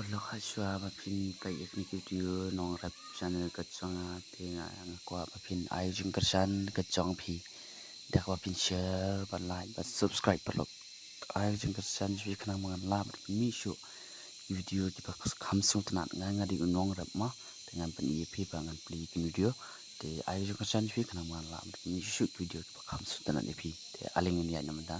Perlu khaswa bapin kai ekni video nongrep channel kacang tinga ngakwa bapin ai jing kersan kacang phi dak bapin share ba like ba subscribe perlu ai jing kersan jwi khana mangan la mi shu video di ba kham sung tna nga di nongrep ma dengan pen ye phi ba ngan pli kin video te ai jing kersan jwi khana mangan la mi shu video di ba kham sung tna ni phi te aling ni ya namda